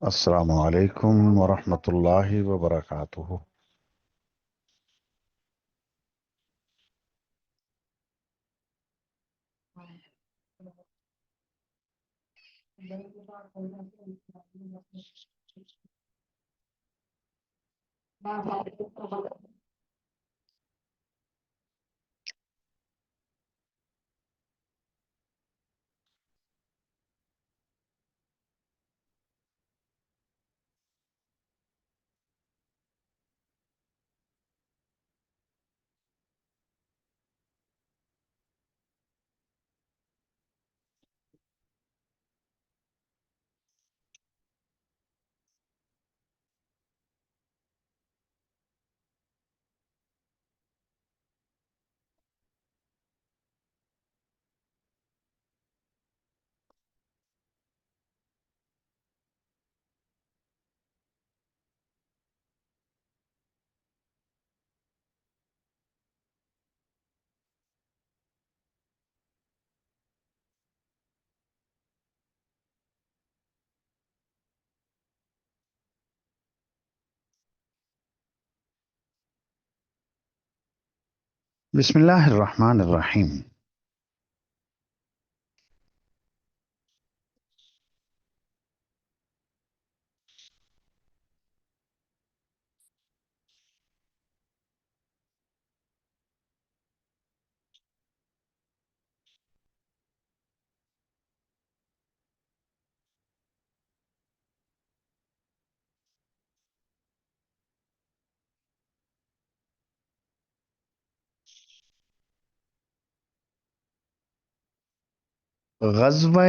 السلام علیکم ورحمۃ اللہ وبرکاتہ۔ بسم اللہ الرحمن الرحیم۔ غزوہ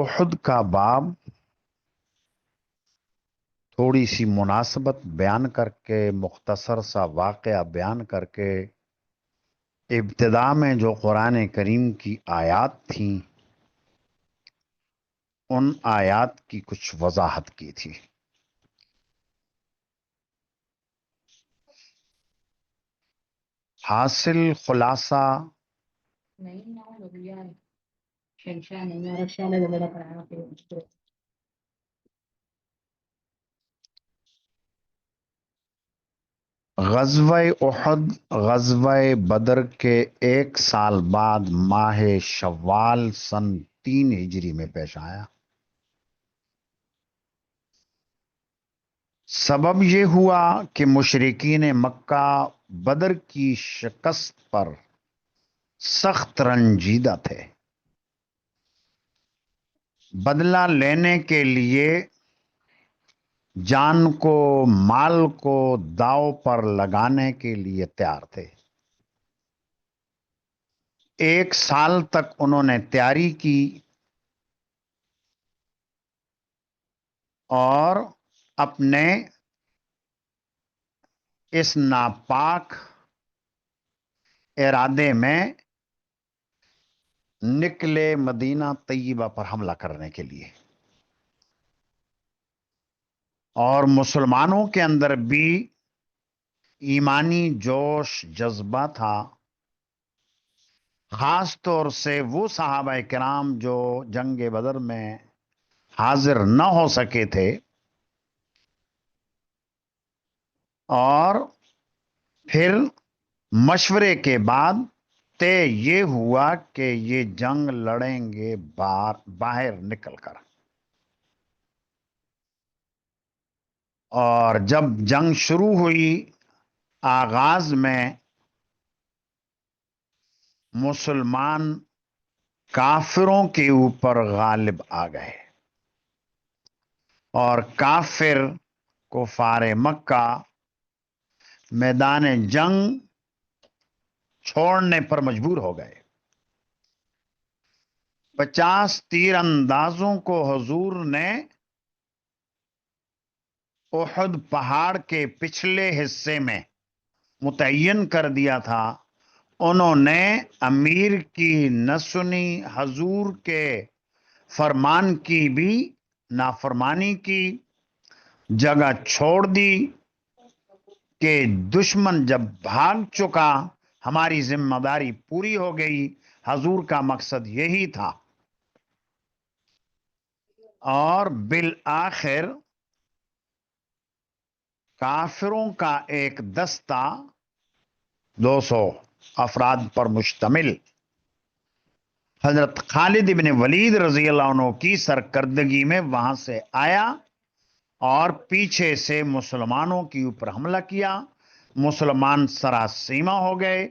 احد کا باب تھوڑی سی مناسبت بیان کر کے، مختصر سا واقعہ بیان کر کے، ابتدا میں جو قرآن کریم کی آیات تھیں ان آیات کی کچھ وضاحت کی تھی۔ حاصل خلاصہ غزوہ احد غزوہ بدر کے 1 سال بعد ماہ شوال سن 3 ہجری میں پیش آیا۔ سبب یہ ہوا کہ مشرکین مکہ بدر کی شکست پر سخت رنجیدہ تھے۔ بدلہ لینے کے لیے جان کو، مال کو داؤ پر لگانے کے لیے تیار تھے۔ 1 سال تک انہوں نے تیاری کی اور اپنے اس ناپاک ارادے میں نکلے مدینہ طیبہ پر حملہ کرنے کے لیے، اور مسلمانوں کے اندر بھی ایمانی جوش جذبہ تھا، خاص طور سے وہ صحابہ کرام جو جنگ بدر میں حاضر نہ ہو سکے تھے، اور پھر مشورے کے بعد طے یہ ہوا کہ یہ جنگ لڑیں گے باہر نکل کر۔ اور جب جنگ شروع ہوئی، آغاز میں مسلمان کافروں کے اوپر غالب آ گئے، اور کافر کفار مکہ میدان جنگ چھوڑنے پر مجبور ہو گئے۔ 50 تیر اندازوں کو حضور نے احد پہاڑ کے پچھلے حصے میں متعین کر دیا تھا۔ انہوں نے امیر کی نہ سنی، حضور کے فرمان کی بھی نافرمانی کی، جگہ چھوڑ دی کہ دشمن جب بھاگ چکا ہماری ذمہ داری پوری ہو گئی. حضور کا مقصد یہی تھا. اور بالآخر کافروں کا ایک دستہ 200 افراد پر مشتمل حضرت خالد بن ولید رضی اللہ عنہ کی سرکردگی میں وہاں سے آیا اور پیچھے سے مسلمانوں کے اوپر حملہ کیا. مسلمان سراسیمہ ہو گئے.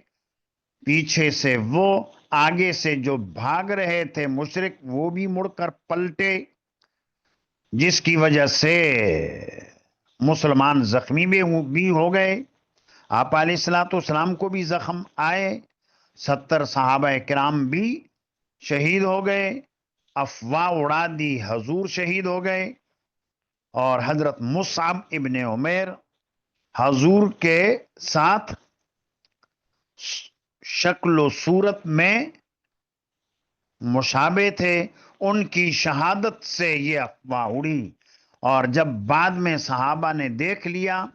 پیچھے سے وہ آگے سے جو بھاگ رہے تھے مشرک وہ بھی مڑ کر پلٹے، جس کی وجہ سے مسلمان زخمی بھی ہو گئے. آپ علیہ الصلوۃ والسلام کو بھی زخم آئے. 70 صحابہ کرام بھی شہید ہو گئے. افواہ اڑا دی، حضور شہید ہو گئے. اور حضرت مصعب ابن عمیر حضور کے ساتھ شکل و صورت میں مشابہ تھے. ان کی شہادت سے یہ افواہ اڑی. اور جب بعد میں صحابہ نے دیکھ لیا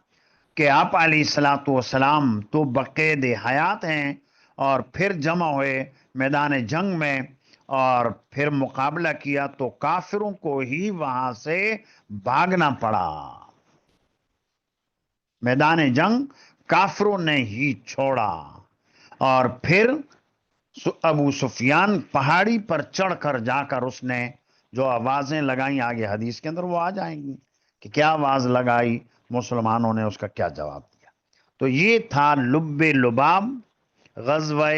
کہ آپ علیہ الصلوۃ والسلام تو بقید حیات ہیں، اور پھر جمع ہوئے میدان جنگ میں اور پھر مقابلہ کیا، تو کافروں کو ہی وہاں سے بھاگنا پڑا. میدان جنگ کافروں نے ہی چھوڑا. اور پھر ابو سفیان پہاڑی پر چڑھ کر جا کر اس نے جو آوازیں لگائیں، آگے حدیث کے اندر وہ آ جائیں گی کہ کیا آواز لگائی، مسلمانوں نے اس کا کیا جواب دیا. تو یہ تھا لب لباب غزوہ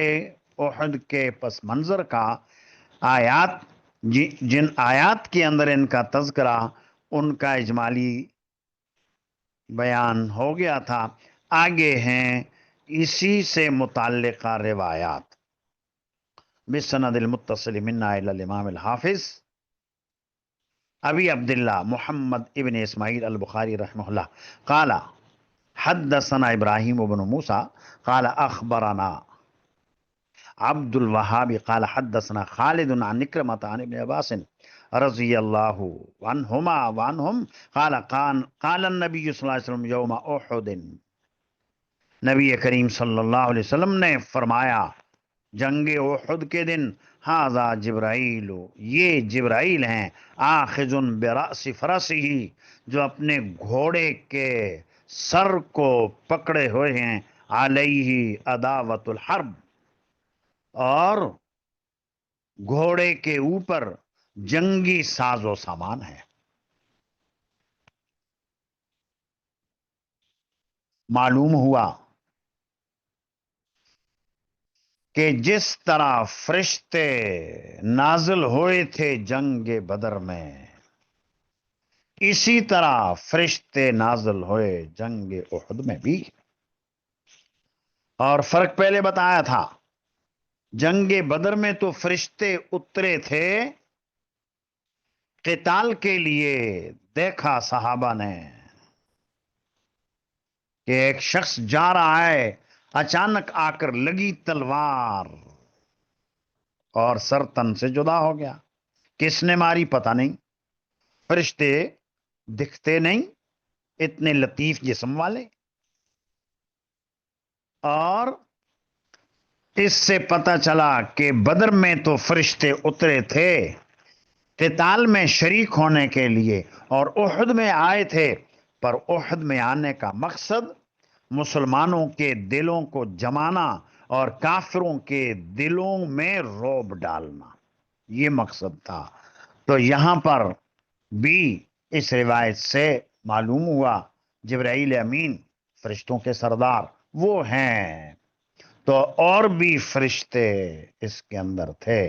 احد کے پس منظر کا. آیات جن آیات کے اندر ان کا تذکرہ، ان کا اجمالی بیان ہو گیا تھا. آگے ہیں اسی سے متعلقہ روایات. بالسند المتصل منا الى الامام الحافظ ابی عبداللہ محمد ابن اسماعیل البخاری رحمہ اللہ قال حدثنا ابراہیم بن موسیٰ قال اخبرنا عبد الوهاب قال حدثنا خالد عن اکرمۃ عن ابن عباس رضی اللہ عنہما وعنہم قال النبی صلی اللہ علیہ وسلم یوم احد، نبی کریم صلی اللہ علیہ وسلم نے فرمایا جنگ احد کے دن، ھذا جبرائیل، یہ جبرائیل ہیں، آخذ برأس فرسہ، جو اپنے گھوڑے کے سر کو پکڑے ہوئے ہیں، علیہ اداوۃ الحرب، اور گھوڑے کے اوپر جنگی ساز و سامان ہے. معلوم ہوا کہ جس طرح فرشتے نازل ہوئے تھے جنگ بدر میں، اسی طرح فرشتے نازل ہوئے جنگ احد میں بھی. اور فرق پہلے بتایا تھا، جنگ بدر میں تو فرشتے اترے تھے قتال کے لیے. دیکھا صحابہ نے کہ ایک شخص جا رہا ہے، اچانک آ کر لگی تلوار اور سر تن سے جدا ہو گیا. کس نے ماری پتہ نہیں، فرشتے دکھتے نہیں، اتنے لطیف جسم والے. اور اس سے پتہ چلا کہ بدر میں تو فرشتے اترے تھے قتال میں شریک ہونے کے لیے، اور احد میں آئے تھے، پر احد میں آنے کا مقصد مسلمانوں کے دلوں کو جمانا اور کافروں کے دلوں میں رعب ڈالنا، یہ مقصد تھا. تو یہاں پر بھی اس روایت سے معلوم ہوا جبرائیل امین فرشتوں کے سردار وہ ہیں. تو اور بھی فرشتے اس کے اندر تھے،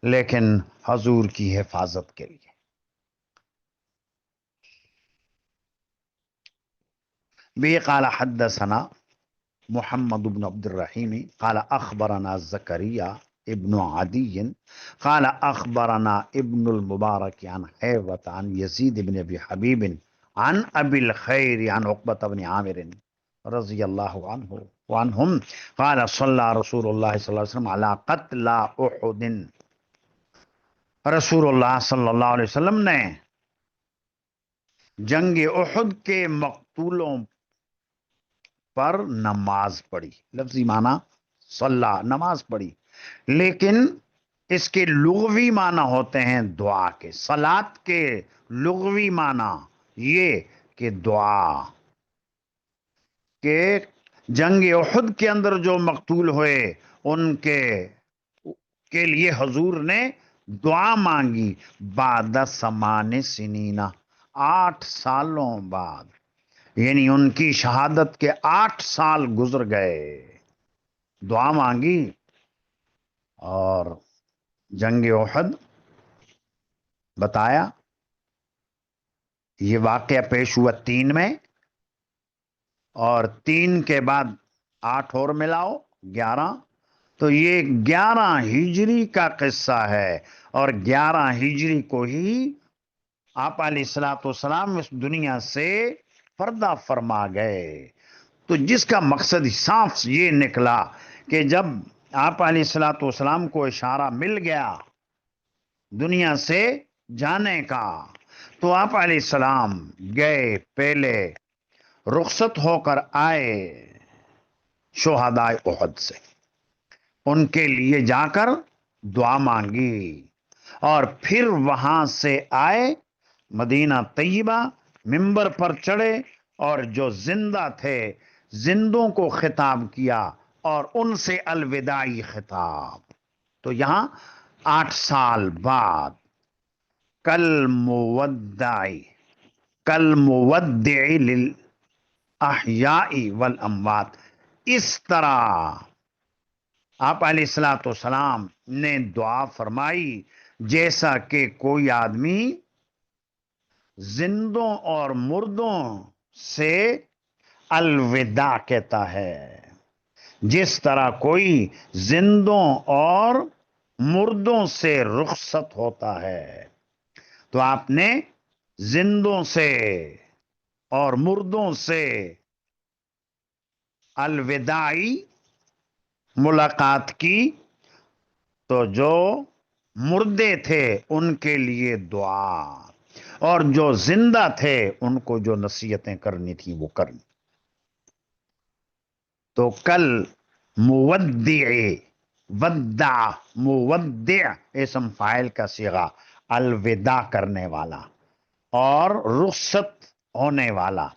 لیکن حضور کی حفاظت کے لیے. بھی قال حدثنا محمد بن عبد الرحیم قال اخبرنا زکریا ابن عدی قال اخبرنا ابن المبارک عن حیوة عن یزید بن ابی حبیب عن ابی الخیر عن عقبۃ بن عامر رضی اللہ عنہ وعنہم قال صلی رسول اللہ صلی اللہ علیہ وسلم علی قتل احد، رسول اللہ صلی اللہ علیہ وسلم نے جنگ احد کے مقتولوں پر نماز پڑھی. لفظی معنی صلی نماز پڑھی، لیکن اس کے لغوی معنی ہوتے ہیں دعا کے. صلات کے لغوی معنی یہ کہ دعا. کہ جنگ احد کے اندر جو مقتول ہوئے ان کے لیے حضور نے دعا مانگی. بعد 8 سنین، 8 سالوں بعد، یعنی ان کی شہادت کے 8 سال گزر گئے، دعا مانگی. اور جنگ احد بتایا، یہ واقعہ پیش ہوا 3 میں، اور 3 کے بعد 8 اور ملاؤ 11، تو یہ 11 ہجری کا قصہ ہے. اور 11 ہجری کو ہی آپ علیہ الصلوۃ والسلام اس دنیا سے پردہ فرما گئے. تو جس کا مقصد صاف یہ نکلا کہ جب آپ علیہ الصلوۃ والسلام کو اشارہ مل گیا دنیا سے جانے کا، تو آپ علیہ السلام گئے، پہلے رخصت ہو کر آئے شہدائے احد سے، ان کے لیے جا کر دعا مانگی، اور پھر وہاں سے آئے مدینہ طیبہ، ممبر پر چڑھے، اور جو زندہ تھے زندوں کو خطاب کیا اور ان سے الوداعی خطاب. تو یہاں 8 سال بعد کل مودعی، کل مودع للاحیاء والاموات، اس طرح آپ علیہ الصلوۃ والسلام نے دعا فرمائی جیسا کہ کوئی آدمی زندوں اور مردوں سے الوداع کہتا ہے، جس طرح کوئی زندوں اور مردوں سے رخصت ہوتا ہے. تو آپ نے زندوں سے اور مردوں سے الوداعی ملاقات کی، تو جو مردے تھے ان کے لیے دعا، اور جو زندہ تھے ان کو جو نصیحتیں کرنی تھی وہ کرنی. تو کل مودع، ودع، مودع اسم فاعل کا صیغہ، الوداع کرنے والا اور رخصت ہونے والا.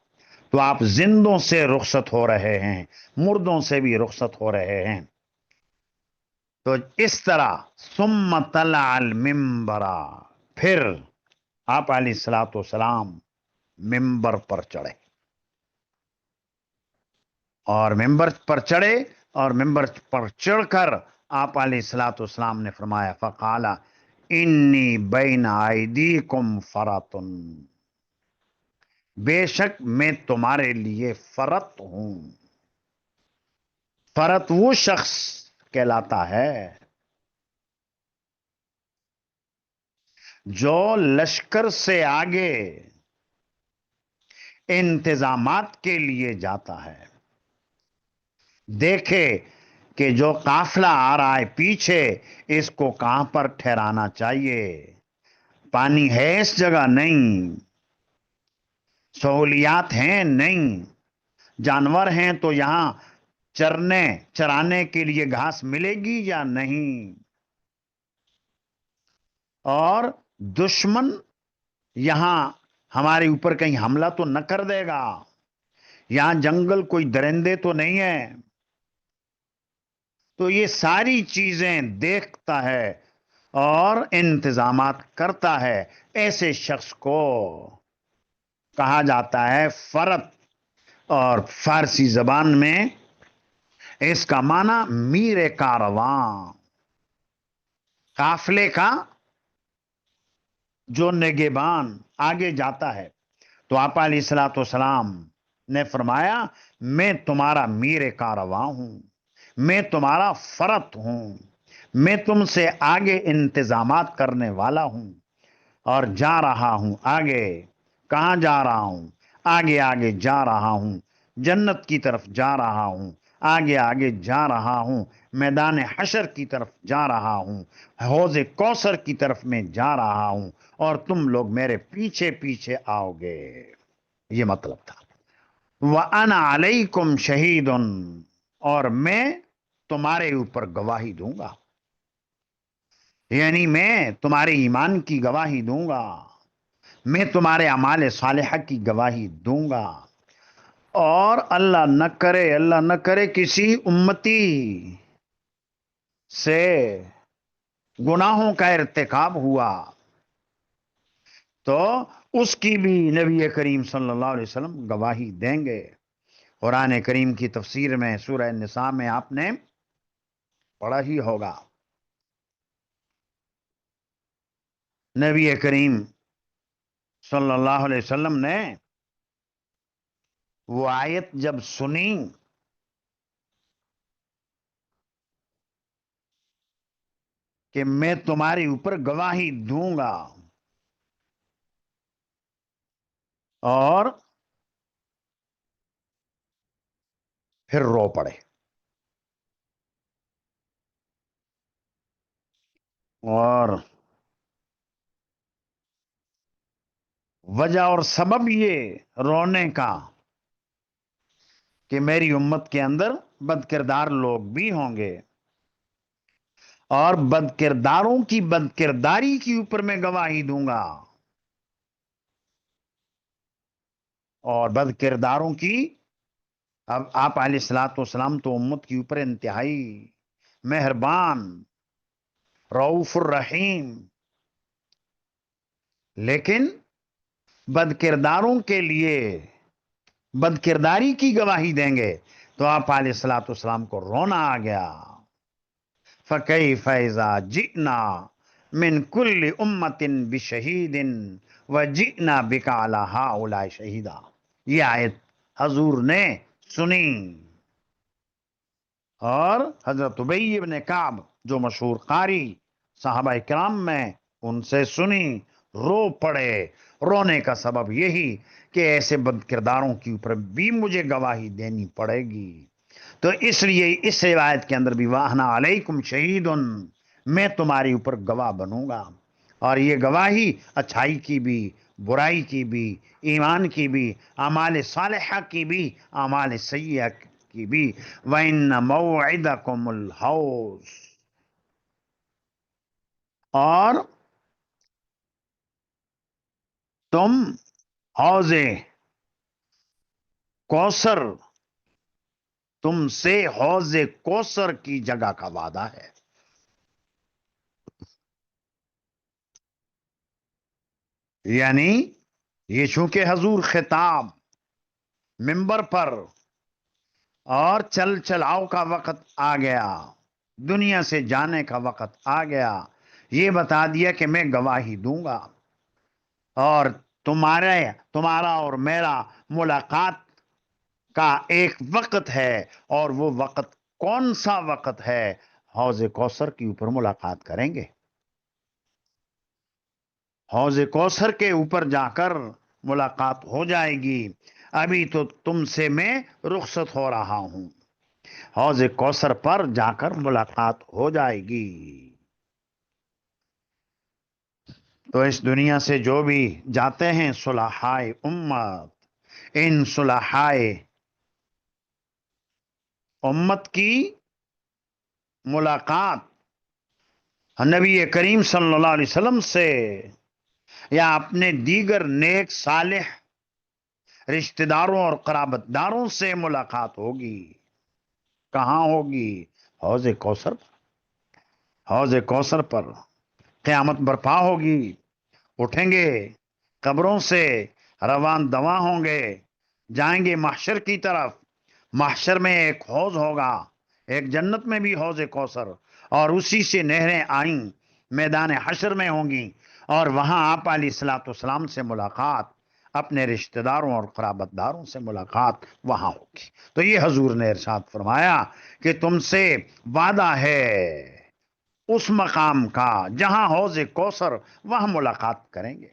تو آپ زندوں سے رخصت ہو رہے ہیں، مردوں سے بھی رخصت ہو رہے ہیں. تو اس طرح ثم طلع المنبر، پھر آپ علیہ الصلوۃ والسلام ممبر پر چڑھے، اور ممبر پر چڑھے، اور ممبر پر چڑھ کر آپ علیہ الصلوۃ والسلام نے فرمایا، فقال انی بین ایدیکم فرط، بے شک میں تمہارے لیے فرط ہوں. فرط وہ شخص کہلاتا ہے جو لشکر سے آگے انتظامات کے لیے جاتا ہے، دیکھے کہ جو قافلہ آ رہا ہے پیچھے اس کو کہاں پر ٹھہرانا چاہیے، پانی ہے اس جگہ نہیں، سہولیات ہیں نہیں، جانور ہیں تو یہاں چرانے کے لیے گھاس ملے گی یا نہیں، اور دشمن یہاں ہمارے اوپر کہیں حملہ تو نہ کر دے گا، یہاں جنگل کوئی درندے تو نہیں ہے. تو یہ ساری چیزیں دیکھتا ہے اور انتظامات کرتا ہے. ایسے شخص کو کہا جاتا ہے فرط، اور فارسی زبان میں اس کا معنی میر کارواں، قافلے کا جو نگہبان آگے جاتا ہے. تو آپ علیہ الصلوۃ والسلام نے فرمایا میں تمہارا میر کارواں ہوں، میں تمہارا فرط ہوں، میں تم سے آگے انتظامات کرنے والا ہوں، اور جا رہا ہوں آگے. کہاں جا رہا ہوں؟ آگے آگے جا رہا ہوں، جنت کی طرف جا رہا ہوں، آگے آگے جا رہا ہوں، میدان حشر کی طرف جا رہا ہوں، حوض کوثر کی طرف میں جا رہا ہوں، اور تم لوگ میرے پیچھے پیچھے آؤ گے. یہ مطلب تھا. وَأَنَا عَلَيْكُمْ شَهِيدٌ، اور میں تمہارے اوپر گواہی دوں گا، یعنی میں تمہارے ایمان کی گواہی دوں گا، میں تمہارے اعمال صالحہ کی گواہی دوں گا، اور اللہ نہ کرے کسی امتی سے گناہوں کا ارتکاب ہوا تو اس کی بھی نبی کریم صلی اللہ علیہ وسلم گواہی دیں گے۔ قرآن کریم کی تفسیر میں سورہ النساء میں آپ نے پڑھا ہی ہوگا، نبی کریم صلی اللہ علیہ وسلم نے وہ آیت جب سنی کہ میں تمہارے اوپر گواہی دوں گا، اور پھر رو پڑے، اور وجہ اور سبب یہ رونے کا کہ میری امت کے اندر بد کردار لوگ بھی ہوں گے، اور بد کرداروں کی بد کرداری کے اوپر میں گواہی دوں گا، اور بد کرداروں کی، اب آپ علیہ الصلوۃ والسلام تو امت کے اوپر انتہائی مہربان، رؤوف الرحیم، لیکن بد کرداروں کے لیے بد کرداری کی گواہی دیں گے تو آپ علیہ الصلوۃ والسلام کو رونا آ گیا۔ فَكَيْفَ إِذَا جِئْنَا مِنْ كُلِّ أُمَّةٍ بِشَهِيدٍ وَجِئْنَا بِكَ عَلَى هَؤُلَاءِ شَهِيدًا، یہ آیت حضور نے سنی، اور حضرت ابی بن کعب جو مشہور قاری صحابہ کرام میں، ان سے سنی، رو پڑے۔ رونے کا سبب یہی کہ ایسے بد کرداروں کے اوپر بھی مجھے گواہی دینی پڑے گی، تو اس لیے اس روایت کے اندر بھی واہنا علیکم شہید، میں تمہارے اوپر گواہ بنوں گا، اور یہ گواہی اچھائی کی بھی، برائی کی بھی، ایمان کی بھی، اعمال صالحہ کی بھی، اعمال سیئہ کی بھی۔ وَإِنَّ مَوْعِدَكُمُ الْحَوْضُ، اور تم حوض کوثر، تم سے حوض کوثر کی جگہ کا وعدہ ہے۔ یعنی یہ چونکہ حضور خطاب منبر پر، اور چل چلاؤ کا وقت آ گیا، دنیا سے جانے کا وقت آ گیا، یہ بتا دیا کہ میں گواہی دوں گا، اور تمہارا اور میرا ملاقات کا ایک وقت ہے، اور وہ وقت کون سا وقت ہے؟ حوض کوثر کے اوپر ملاقات کریں گے، حوض کوثر کے اوپر جا کر ملاقات ہو جائے گی۔ ابھی تو تم سے میں رخصت ہو رہا ہوں، حوض کوثر پر جا کر ملاقات ہو جائے گی۔ تو اس دنیا سے جو بھی جاتے ہیں صلحائے امت، ان صلحائے امت کی ملاقات نبی کریم صلی اللہ علیہ وسلم سے یا اپنے دیگر نیک صالح رشتہ داروں اور قرابت داروں سے ملاقات ہوگی۔ کہاں ہوگی؟ حوض کوثر پر، حوض کوثر پر قیامت برپا ہوگی، اٹھیں گے قبروں سے، روان دواں ہوں گے، جائیں گے محشر کی طرف۔ محشر میں ایک حوض ہوگا، ایک جنت میں بھی حوض کوثر، اور اسی سے نہریں آئیں میدان حشر میں ہوں گی، اور وہاں آپ علیہ الصلوۃ والسلام سے ملاقات، اپنے رشتہ داروں اور قرابت داروں سے ملاقات وہاں ہوگی۔ تو یہ حضور نے ارشاد فرمایا کہ تم سے وعدہ ہے اس مقام کا جہاں حوض کوثر، وہاں ملاقات کریں گے۔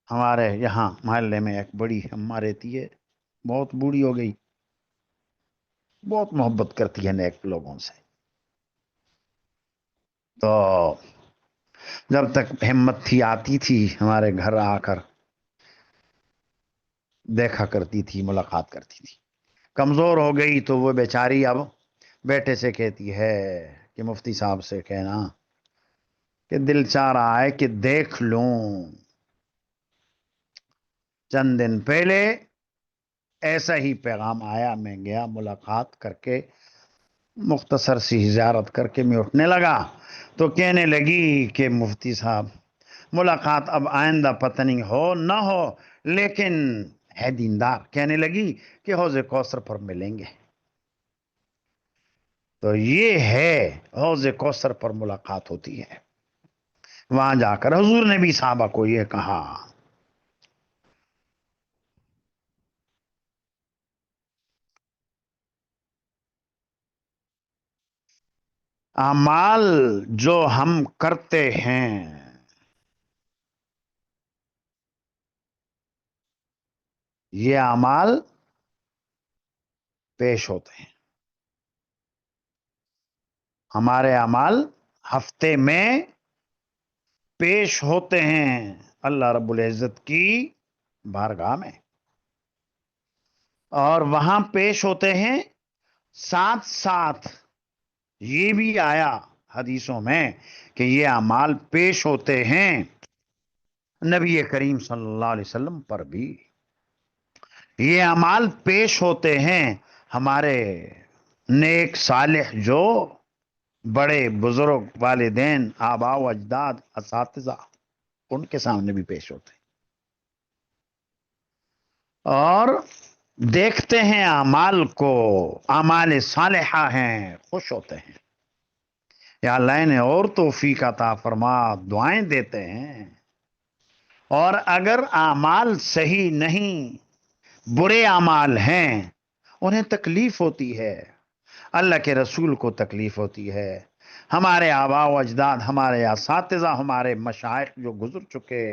ہمارے یہاں محلے میں ایک بڑی اماں رہتی ہے، بہت بوڑھی ہو گئی، بہت محبت کرتی ہے نیک لوگوں سے، تو جب تک ہمت تھی آتی تھی ہمارے گھر آ کر دیکھا کرتی تھی، ملاقات کرتی تھی۔ کمزور ہو گئی تو وہ بیچاری اب بیٹے سے کہتی ہے کہ مفتی صاحب سے کہنا کہ دل چاہ رہا ہے کہ دیکھ لوں. چند دن پہلے ایسا ہی پیغام آیا, میں گیا ملاقات کر کے, مختصر سی زیارت کر کے میں اٹھنے لگا تو کہنے لگی کہ مفتی صاحب ملاقات اب آئندہ پتہ نہیں ہو نہ ہو, لیکن ہے دیندار. کہنے لگی کہ حوض کوثر پر ملیں گے. تو یہ ہے حوض کوثر پر ملاقات ہوتی ہے. وہاں جا کر حضور نے بھی صحابہ کو یہ کہا. اعمال جو ہم کرتے ہیں یہ اعمال پیش ہوتے ہیں. ہمارے اعمال ہفتے میں پیش ہوتے ہیں اللہ رب العزت کی بارگاہ میں, اور وہاں پیش ہوتے ہیں. ساتھ ساتھ یہ بھی آیا حدیثوں میں کہ یہ اعمال پیش ہوتے ہیں نبی کریم صلی اللہ علیہ وسلم پر بھی. یہ اعمال پیش ہوتے ہیں ہمارے نیک صالح جو بڑے بزرگ والدین آبا و اجداد اساتذہ ان کے سامنے بھی پیش ہوتے ہیں, اور دیکھتے ہیں اعمال کو. اعمال صالحہ ہیں, خوش ہوتے ہیں, یا اللہ نے اور توفیق عطا فرما, دعائیں دیتے ہیں. اور اگر اعمال صحیح نہیں, برے اعمال ہیں, انہیں تکلیف ہوتی ہے. اللہ کے رسول کو تکلیف ہوتی ہے, ہمارے آبا و اجداد, ہمارے اساتذہ, ہمارے مشائخ جو گزر چکے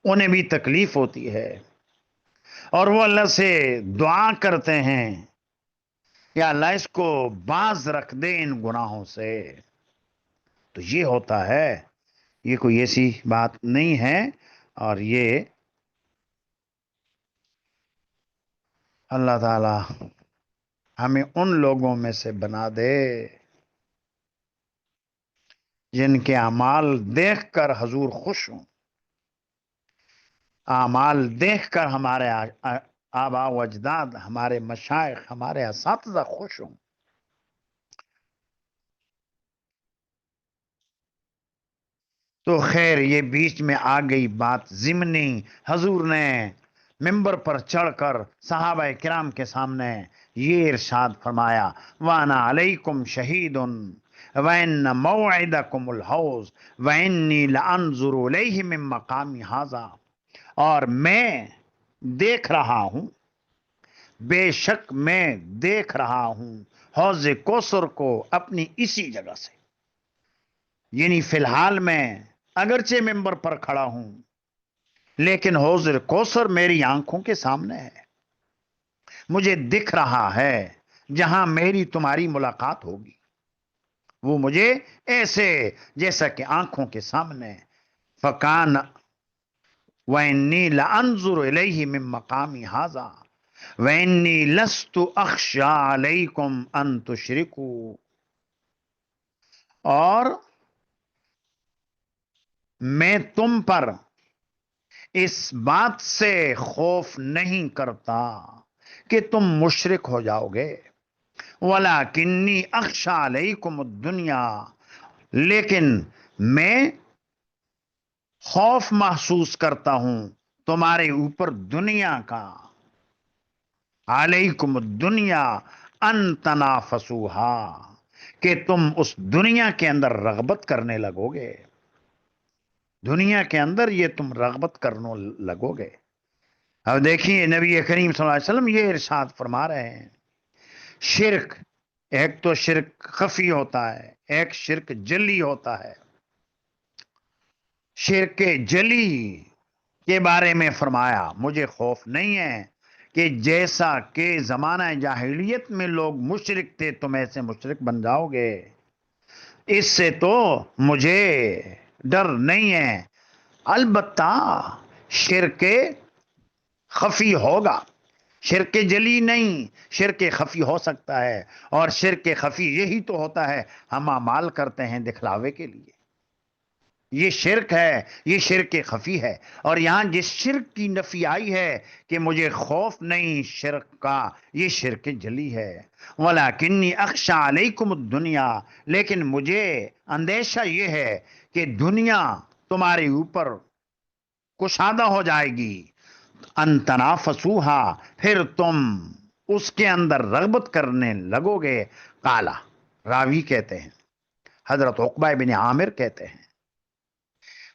انہیں بھی تکلیف ہوتی ہے, اور وہ اللہ سے دعا کرتے ہیں یا اللہ اس کو باز رکھ دے ان گناہوں سے. تو یہ ہوتا ہے, یہ کوئی ایسی بات نہیں ہے, اور یہ اللہ تعالی ہمیں ان لوگوں میں سے بنا دے جن کے اعمال دیکھ کر حضور خوش ہوں, اعمال دیکھ کر ہمارے آبا و اجداد, ہمارے مشائخ, ہمارے اساتذہ خوش ہوں. تو خیر یہ بیچ میں آ گئی بات ضمنی. حضور نے ممبر پر چڑھ کر صحابہ کرام کے سامنے یہ ارشاد فرمایا, وانا علیکم شہید وان موعدکم الحوض وانی لانظر الیہ من مقامی ھذا, اور میں دیکھ رہا ہوں, بے شک میں دیکھ رہا ہوں حوض کوثر کو اپنی اسی جگہ سے. یعنی فی الحال میں اگرچہ ممبر پر کھڑا ہوں لیکن حوض کوثر میری آنکھوں کے سامنے ہے, مجھے دکھ رہا ہے جہاں میری تمہاری ملاقات ہوگی. وہ مجھے ایسے جیسا کہ آنکھوں کے سامنے. فکان وانی لانظر الیہ من مقامی ھذا وانی لست اخشی علیکم ان تشرکوا, اور میں تم پر اس بات سے خوف نہیں کرتا کہ تم مشرک ہو جاؤ گے. وَلَكِنِّي أَخْشَىٰ عَلَيْكُمُ الدُّنْيَا, لیکن میں خوف محسوس کرتا ہوں تمہارے اوپر دنیا کا. عَلَيْكُمُ الدُّنْيَا أَن تَنَافَسُوهَا, کہ تم اس دنیا کے اندر رغبت کرنے لگو گے. دنیا کے اندر یہ تم رغبت کرنے لگو گے. اب دیکھیے نبی کریم صلی اللہ علیہ وسلم یہ ارشاد فرما رہے ہیں, شرک ایک تو شرک خفی ہوتا ہے, ایک شرک جلی ہوتا ہے. شرک جلی کے بارے میں فرمایا مجھے خوف نہیں ہے کہ جیسا کہ زمانہ جاہلیت میں لوگ مشرک تھے تم ایسے مشرک بن جاؤ گے, اس سے تو مجھے ڈر نہیں ہے. البتہ شرک خفی ہوگا, شرک جلی نہیں، شرک خفی ہو سکتا ہے، اور شرک خفی یہی تو ہوتا ہے ہم اعمال کرتے ہیں دکھلاوے کے لیے، یہ شرک ہے، یہ شرک خفی ہے۔ اور یہاں جس شرک کی نفی آئی ہے کہ مجھے خوف نہیں شرک کا، یہ شرک جلی ہے۔ وَلَكِنِّي أَخْشَىٰ عَلَيْكُمُ الدُّنْيَا، لیکن مجھے اندیشہ یہ ہے کہ دنیا تمہارے اوپر کشادہ ہو جائے گی، ان تنافسوہا، پھر تم اس کے اندر رغبت کرنے لگو گے۔ قالا، راوی کہتے ہیں، حضرت عقبہ بن عامر کہتے ہیں،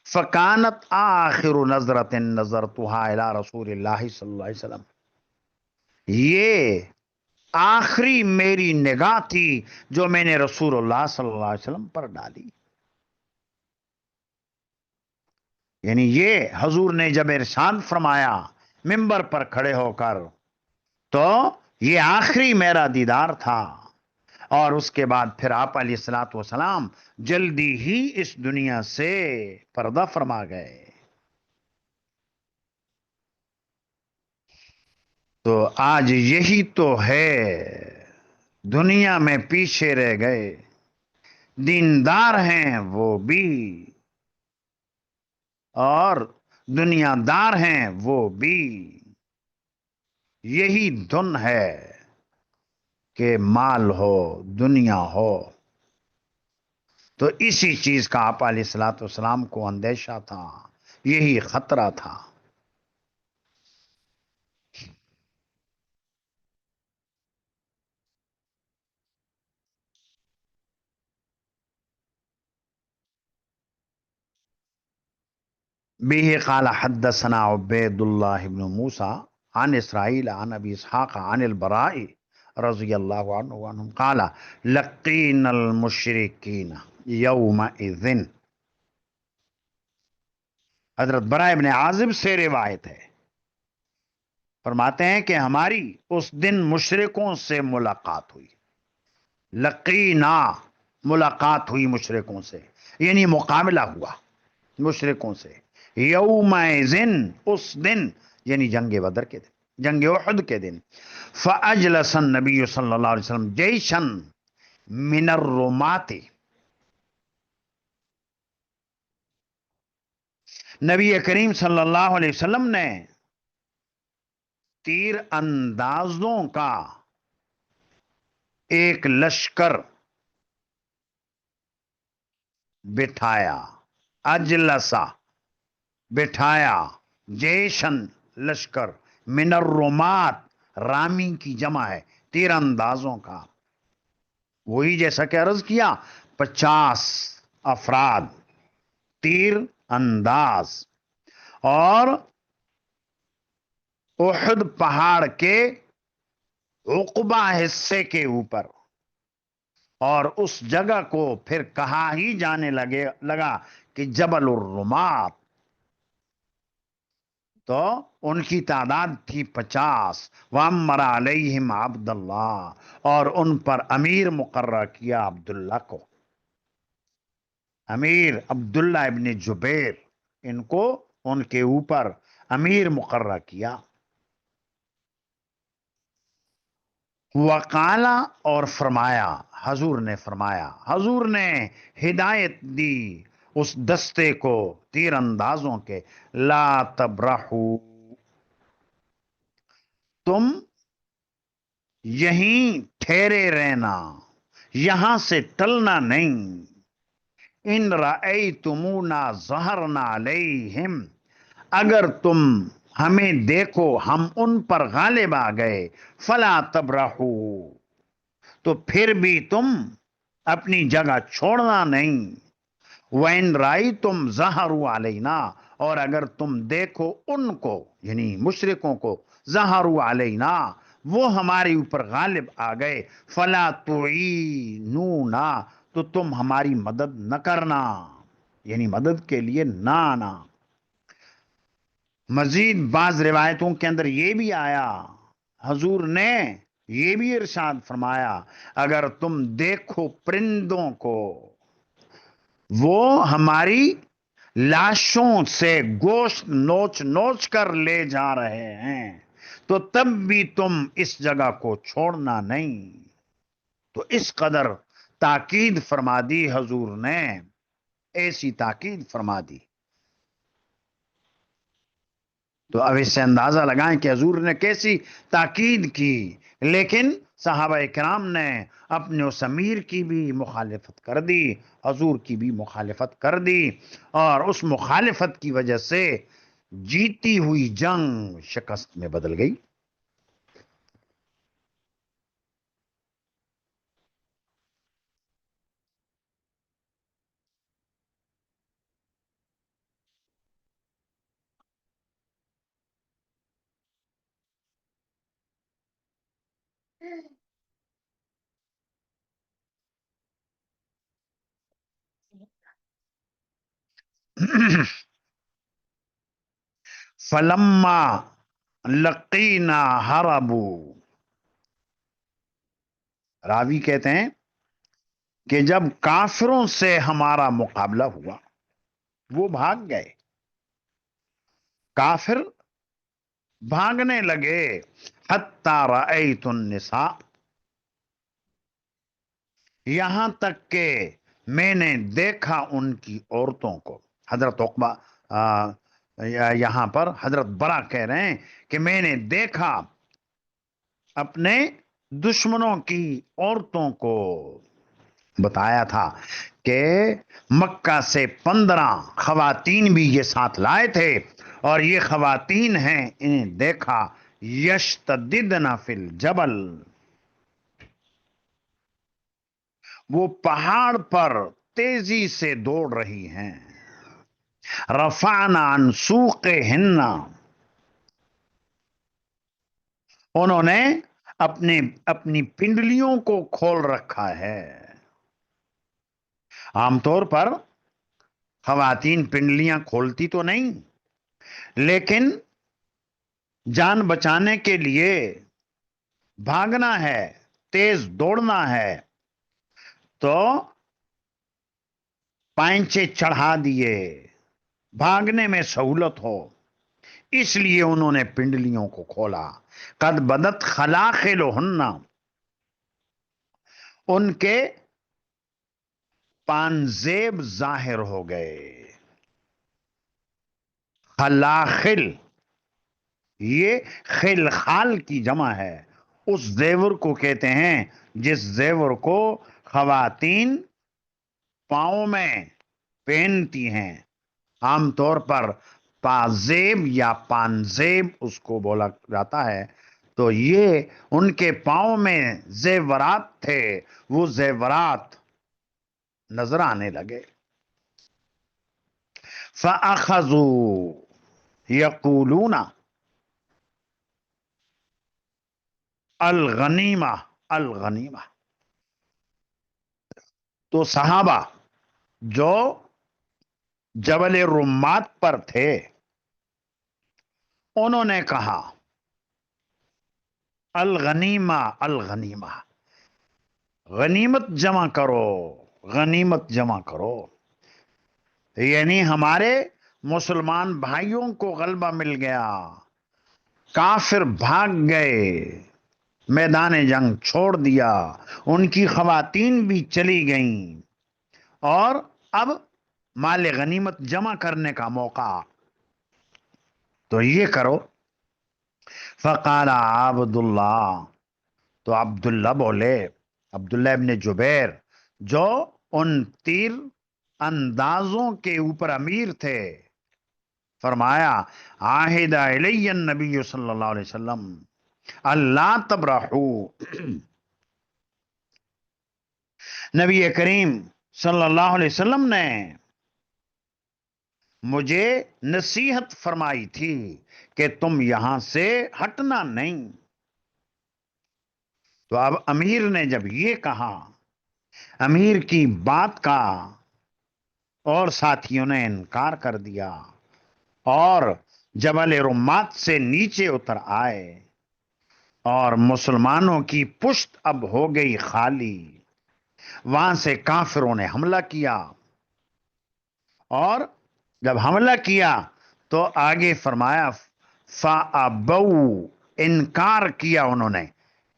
فکانت آخر نظرت نظرتها الى رسول اللہ صلی اللہ علیہ وسلم، یہ آخری میری نگاہ تھی جو میں نے رسول اللہ صلی اللہ علیہ وسلم پر ڈالی۔ یعنی یہ حضور نے جب ارشاد فرمایا منبر پر کھڑے ہو کر، تو یہ آخری میرا دیدار تھا، اور اس کے بعد پھر آپ علیہ الصلوۃ والسلام جلدی ہی اس دنیا سے پردہ فرما گئے۔ تو آج یہی تو ہے، دنیا میں پیچھے رہ گئے، دیندار ہیں وہ بھی اور دنیا دار ہیں وہ بھی، یہی دن ہے کہ مال ہو دنیا ہو۔ تو اسی چیز کا آپ علیہ الصلوۃ والسلام کو اندیشہ تھا، یہی خطرہ تھا۔ به قال حدثنا عبید اللہ بن موسیٰ عن اسرائیل عن ابی اسحاق عن البراء رضی اللہ عنہ قال لقین المشرکین یومئذ، حضرت براء ابن عازب سے روایت ہے، فرماتے ہیں کہ ہماری اس دن مشرکوں سے ملاقات ہوئی۔ لقینا، ملاقات ہوئی مشرکوں سے، یعنی مقابلہ ہوا مشرکوں سے۔ یومئذن، اس دن، یعنی جنگ بدر کے دن، جنگ احد کے دن۔ فاجلس النبی صلی اللہ علیہ وسلم جیشن من الرمات، نبی کریم صلی اللہ علیہ وسلم نے تیر اندازوں کا ایک لشکر بٹھایا، اجلسا، بٹھایا، جیشن، لشکر، من الرمات، رامی کی جمع ہے، تیر اندازوں کا، وہی جیسا کہ عرض کیا 50 افراد تیر انداز، اور احد پہاڑ کے عقبہ حصے کے اوپر، اور اس جگہ کو پھر کہا ہی جانے لگا کہ جبل الرمات، تو ان کی تعداد تھی 50۔ وَأَمَّرَ عَلَيْهِمْ عَبْدَ اللَّهِ، اور ان پر امیر مقرر کیا عبداللہ کو، امیر عبداللہ ابن جبیر، ان کو ان کے اوپر امیر مقرر کیا۔ وقالا، اور فرمایا، حضور نے فرمایا، حضور نے ہدایت دی اس دستے کو تیر اندازوں کے، لا تبرحو، تم یہیں ٹھہرے رہنا، یہاں سے ٹلنا نہیں۔ ان رأیتمونا ظہرنا علیہم، اگر تم ہمیں دیکھو ہم ان پر غالب آ گئے، فلا تبرحو، تو پھر بھی تم اپنی جگہ چھوڑنا نہیں۔ وَإِن رَأَيْتُمْ ظَهَرُوا عَلَيْنَا، اور اگر تم دیکھو ان کو، یعنی مشرکوں کو، ظَهَرُوا عَلَيْنَا، وہ ہمارے اوپر غالب آ گئے، فَلَا تُعِينُونَا، تو تم ہماری مدد نہ کرنا، یعنی مدد کے لیے نہ آنا۔ مزید بعض روایتوں کے اندر یہ بھی آیا، حضور نے یہ بھی ارشاد فرمایا، اگر تم دیکھو پرندوں کو، وہ ہماری لاشوں سے گوشت نوچ نوچ کر لے جا رہے ہیں، تو تب بھی تم اس جگہ کو چھوڑنا نہیں. تو اس قدر تاکید فرما دی حضور نے، ایسی تاکید فرما دی. تو اب اس سے اندازہ لگائیں کہ حضور نے کیسی تاکید کی. لیکن صحابہ کرام نے اپنے اس امیر کی بھی مخالفت کر دی، حضور کی بھی مخالفت کر دی، اور اس مخالفت کی وجہ سے جیتی ہوئی جنگ شکست میں بدل گئی. فلما لقینا ہربو، راوی کہتے ہیں کہ جب کافروں سے ہمارا مقابلہ ہوا وہ بھاگ گئے. کافر بھاگنے لگے. حتی رأیت النساء، یہاں تک کہ میں نے دیکھا ان کی عورتوں کو. حضرت عقبہ یہاں پر حضرت برا کہہ رہے ہیں کہ میں نے دیکھا اپنے دشمنوں کی عورتوں کو. بتایا تھا کہ مکہ سے 15 خواتین بھی یہ ساتھ لائے تھے، اور یہ خواتین ہیں، انہیں دیکھا یشتددن فی الجبل، وہ پہاڑ پر تیزی سے دوڑ رہی ہیں. رفعنا عن سوقہن، انہوں نے اپنی پنڈلیوں کو کھول رکھا ہے. عام طور پر خواتین پنڈلیاں کھولتی تو نہیں، لیکن جان بچانے کے لیے بھاگنا ہے، تیز دوڑنا ہے، تو پائنچے چڑھا دیے بھاگنے میں سہولت ہو، اس لیے انہوں نے پنڈلیوں کو کھولا. قد بدت خلاخلہن، ان کے پانزیب ظاہر ہو گئے. خلاخل یہ خلخال کی جمع ہے. اس زیور کو کہتے ہیں جس زیور کو خواتین پاؤں میں پہنتی ہیں. عام طور پر پازیب یا پانزیب اس کو بولا جاتا ہے. تو یہ ان کے پاؤں میں زیورات تھے، وہ زیورات نظر آنے لگے. فَأَخَذُوا يَقُولُونَ الغنیمہ الغنیمہ. تو صحابہ جو جبل رمات پر تھے انہوں نے کہا الغنیمہ الغنیمہ، غنیمت جمع کرو، غنیمت جمع کرو. یعنی ہمارے مسلمان بھائیوں کو غلبہ مل گیا، کافر بھاگ گئے، میدان جنگ چھوڑ دیا، ان کی خواتین بھی چلی گئیں، اور اب مال غنیمت جمع کرنے کا موقع، تو یہ کرو. فقال عبداللہ، تو عبداللہ بولے، عبداللہ ابن جبیر جو ان تیر اندازوں کے اوپر امیر تھے، فرمایا عاہد علی النبی صلی اللہ علیہ وسلم اللہ تبرحو، نبی کریم صلی اللہ علیہ وسلم نے مجھے نصیحت فرمائی تھی کہ تم یہاں سے ہٹنا نہیں. تو اب امیر نے جب یہ کہا، امیر کی بات کا اور ساتھیوں نے انکار کر دیا اور جبل رمات سے نیچے اتر آئے، اور مسلمانوں کی پشت اب ہو گئی خالی. وہاں سے کافروں نے حملہ کیا، اور جب حملہ کیا تو آگے فرمایا فَأَبَوْا انکار کیا انہوں نے،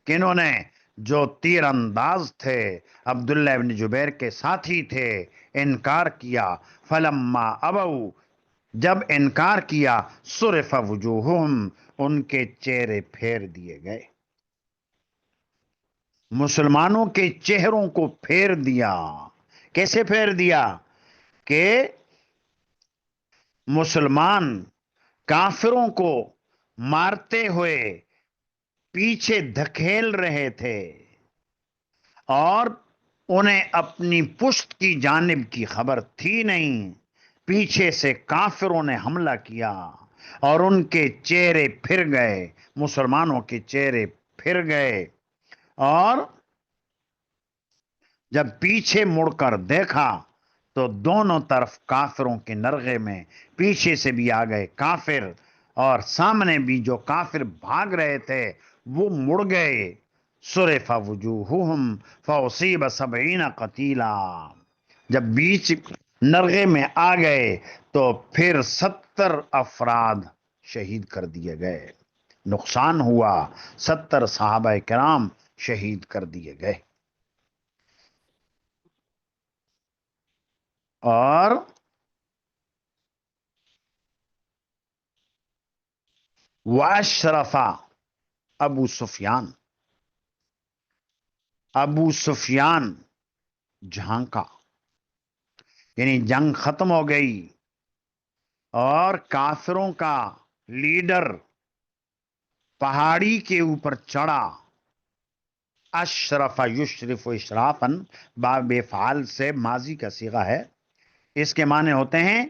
کنہوں نے؟ جو تیر انداز تھے، عبداللہ ابن جبیر کے ساتھی تھے، انکار کیا۔ فلما ابو، جب انکار کیا، صرف وجوہہم، ان کے چہرے پھیر دیے گئے، مسلمانوں کے چہروں کو پھیر دیا۔ کیسے پھیر دیا؟ کہ مسلمان کافروں کو مارتے ہوئے پیچھے دھکیل رہے تھے اور انہیں اپنی پشت کی جانب کی خبر تھی نہیں، پیچھے سے کافروں نے حملہ کیا اور ان کے چہرے پھر گئے، مسلمانوں کے چہرے پھر گئے، اور جب پیچھے مڑ کر دیکھا تو دونوں طرف کافروں کے نرغے میں پیچھے سے بھی آ گئے کافر، اور سامنے بھی جو کافر بھاگ رہے تھے وہ مڑ گئے۔ صرف وجوہہم فاصیب 70 قتیلا، جب بیچ نرغے میں آ گئے تو پھر 70 افراد شہید کر دیے گئے، نقصان ہوا، 70 صحابہ کرام شہید کر دیے گئے۔ اور واشرف ابو سفیان، ابو سفیان جھانکا، یعنی جنگ ختم ہو گئی اور کافروں کا لیڈر پہاڑی کے اوپر چڑھا۔ اشرف یشرف اشرافن، باب فعال سے ماضی کا صیغہ ہے، اس کے معنی ہوتے ہیں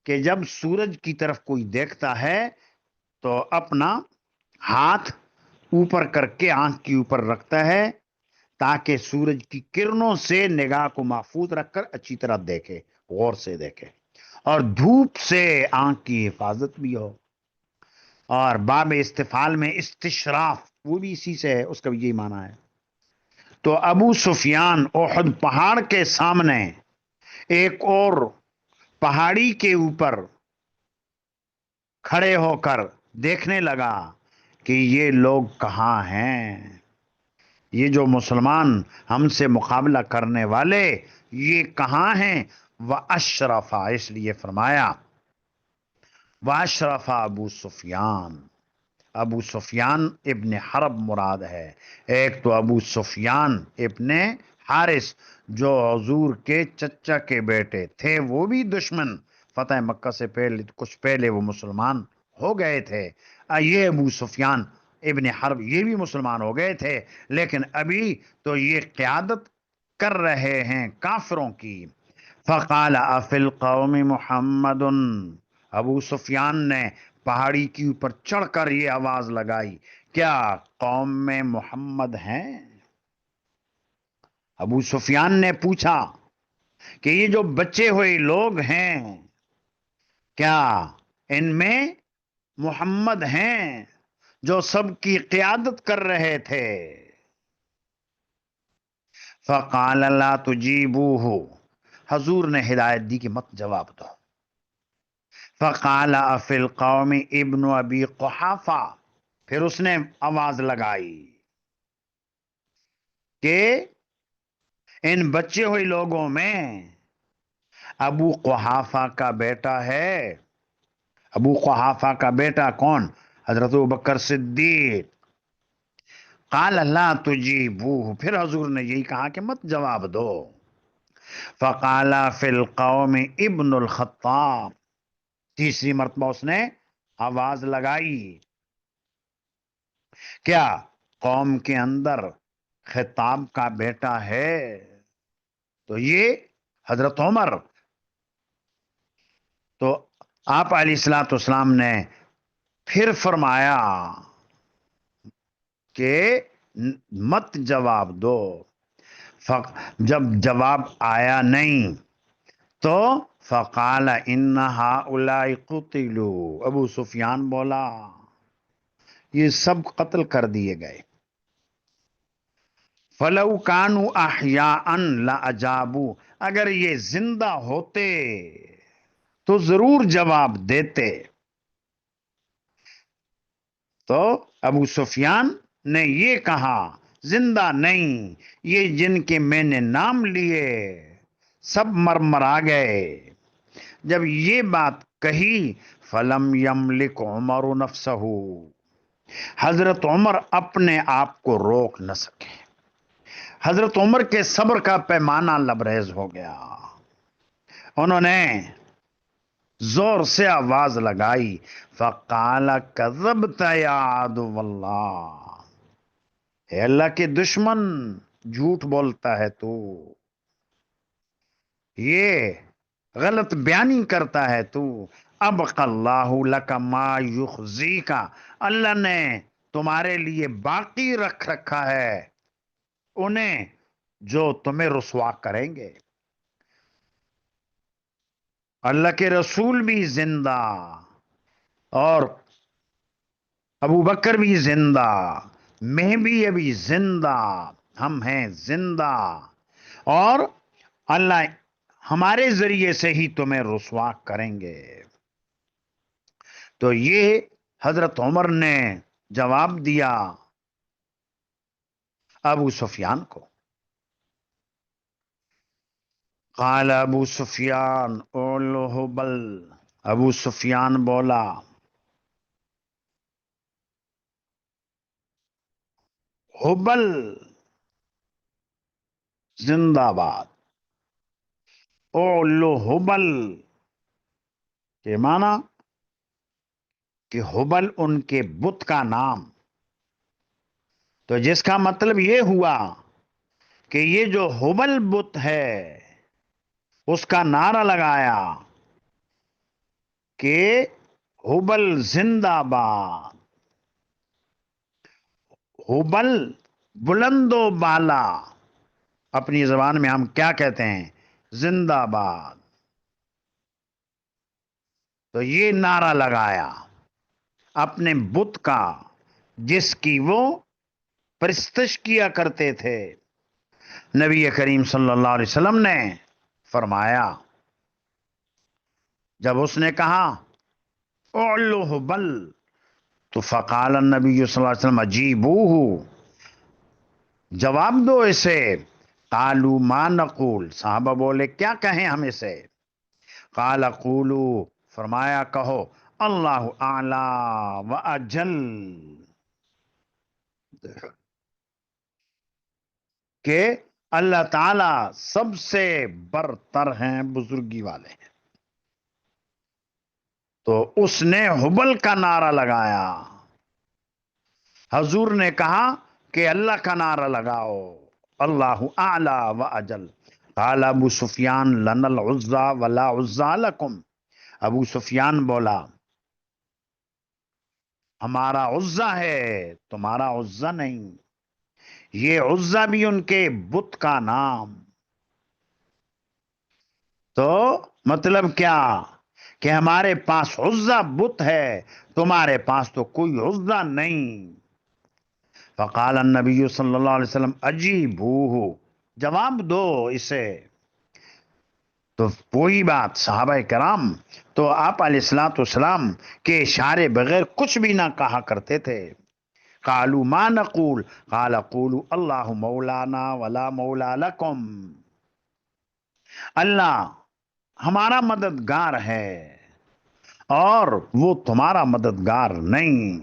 کہ جب سورج کی طرف کوئی دیکھتا ہے تو اپنا ہاتھ اوپر کر کے آنکھ کے اوپر رکھتا ہے تاکہ سورج کی کرنوں سے نگاہ کو محفوظ رکھ کر اچھی طرح دیکھے، غور سے دیکھے، اور دھوپ سے آنکھ کی حفاظت بھی ہو۔ اور باب استفعال میں استشراف، وہ بھی اسی سے ہے، اس کا بھی یہی معنی ہے۔ تو ابو سفیان احد پہاڑ کے سامنے ایک اور پہاڑی کے اوپر کھڑے ہو کر دیکھنے لگا کہ یہ لوگ کہاں ہیں، یہ جو مسلمان ہم سے مقابلہ کرنے والے یہ کہاں ہیں؟ وَأَشْرَفَ، اس لیے فرمایا وَأَشْرَفَ ابو سفیان، ابو سفیان ابن حرب مراد ہے۔ ایک تو ابو سفیان ابن حارث جو حضور کے چچا کے بیٹے تھے، وہ بھی دشمن، فتح مکہ سے پہلے کچھ پہلے وہ مسلمان ہو گئے تھے۔ یہ ابو سفیان ابن حرب یہ بھی مسلمان ہو گئے تھے، لیکن ابھی تو یہ قیادت کر رہے ہیں کافروں کی۔ فقال افی القوم محمد، ابو سفیان نے پہاڑی کے اوپر چڑھ کر یہ آواز لگائی، کیا قوم میں محمد ہیں؟ ابو سفیان نے پوچھا کہ یہ جو بچے ہوئے لوگ ہیں کیا ان میں محمد ہیں جو سب کی قیادت کر رہے تھے؟ فقال لا تجیبوہ، حضور نے ہدایت دی کہ مت جواب دو۔ فقال افی القوم ابن ابی قحافہ، پھر اس نے آواز لگائی کہ ان بچے ہوئے لوگوں میں ابو قحافہ کا بیٹا ہے۔ ابو قحافہ کا بیٹا کون؟ حضرت ابوبکر صدیق۔ قال لا تجیبوہ، پھر حضور نے یہی کہا کہ مت جواب دو۔ فقال فی القوم ابن الخطاب، تیسری مرتبہ اس نے آواز لگائی، کیا قوم کے اندر خطاب کا بیٹا ہے؟ تو یہ حضرت عمر، تو آپ علیہ الصلوۃ والسلام نے پھر فرمایا کہ مت جواب دو۔ جب جواب آیا نہیں تو فقال ان ہؤلاء قتلوا، ابو سفیان بولا یہ سب قتل کر دیے گئے۔ فلو کانوا احیاء لاجابوا، اگر یہ زندہ ہوتے تو ضرور جواب دیتے۔ تو ابو سفیان نے یہ کہا زندہ نہیں، یہ جن کے میں نے نام لیے سب مرمرا گئے۔ جب یہ بات کہی فلم یملک عمر نفسہ، حضرت عمر اپنے آپ کو روک نہ سکے، حضرت عمر کے صبر کا پیمانہ لبریز ہو گیا۔ انہوں نے زور سے آواز لگائی، فقال کذبت یا عدو اللہ، اے اللہ کے دشمن جھوٹ بولتا ہے تو، یہ غلط بیانی کرتا ہے تو۔ ابقى اللہ لک ما یخزیک، اللہ نے تمہارے لیے باقی رکھ رکھا ہے انہیں جو تمہیں رسوا کریں گے۔ اللہ کے رسول بھی زندہ، اور ابو بکر بھی زندہ، میں بھی ابھی زندہ، ہم ہیں زندہ، اور اللہ ہمارے ذریعے سے ہی تمہیں رسوا کریں گے۔ تو یہ حضرت عمر نے جواب دیا ابو سفیان کو۔ قال ابو سفیان اولو حبل، ابو سفیان بولا حبل زندہ باد، اولو حبل کے معنی کہ حبل ان کے بت کا نام، تو جس کا مطلب یہ ہوا کہ یہ جو حبل بت ہے اس کا نعرہ لگایا کہ حبل زندہ باد، حبل بلند و بالا، اپنی زبان میں ہم کیا کہتے ہیں؟ زندہ باد۔ تو یہ نعرہ لگایا اپنے بت کا جس کی وہ پرستش کیا کرتے تھے۔ نبی کریم صلی اللہ علیہ وسلم نے فرمایا، جب اس نے کہا اعلو حبل، تو فقال النبی صلی اللہ علیہ وسلم اجیبوہ، جواب دو اسے۔ قالوا ما نقول، صحابہ بولے کیا کہیں ہم اسے؟ قال قولوا، فرمایا کہو اللہ اعلی و اجل، کہ اللہ تعالی سب سے برتر ہیں، بزرگی والے ہیں۔ تو اس نے حبل کا نعرہ لگایا، حضور نے کہا کہ اللہ کا نعرہ لگاؤ، اللہ اعلی و اجل۔ قال ابو سفیان لنا العزى ولا عزى لكم، ابو سفیان بولا ہمارا عزا ہے تمہارا عزا نہیں، یہ عزا بھی ان کے بت کا نام۔ تو مطلب کیا کہ ہمارے پاس عزا بت ہے، تمہارے پاس تو کوئی عزا نہیں۔ فقال النبی صلی اللہ علیہ وسلم اجیبوہ، جواب دو اسے۔ تو وہی بات صحابہ کرام تو آپ علیہ الصلوۃ والسلام کے اشارے بغیر کچھ بھی نہ کہا کرتے تھے۔ قالوا ما نقول قال قولوا اللہ مولانا ولا مولا لکم، اللہ ہمارا مددگار ہے اور وہ تمہارا مددگار نہیں۔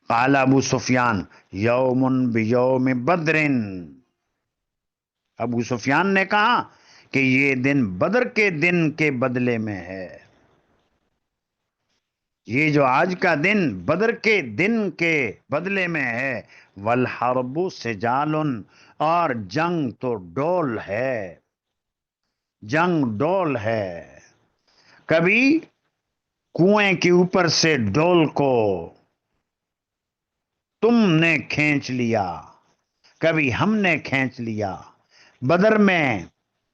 قال ابو سفیان یوم بیوم بدر، ابو سفیان نے کہا کہ یہ دن بدر کے دن کے بدلے میں ہے، یہ جو آج کا دن بدر کے دن کے بدلے میں ہے۔ والحرب سجال، اور جنگ تو ڈول ہے، جنگ ڈول ہے۔ کبھی کنویں کے اوپر سے ڈول کو تم نے کھینچ لیا، کبھی ہم نے کھینچ لیا، بدر میں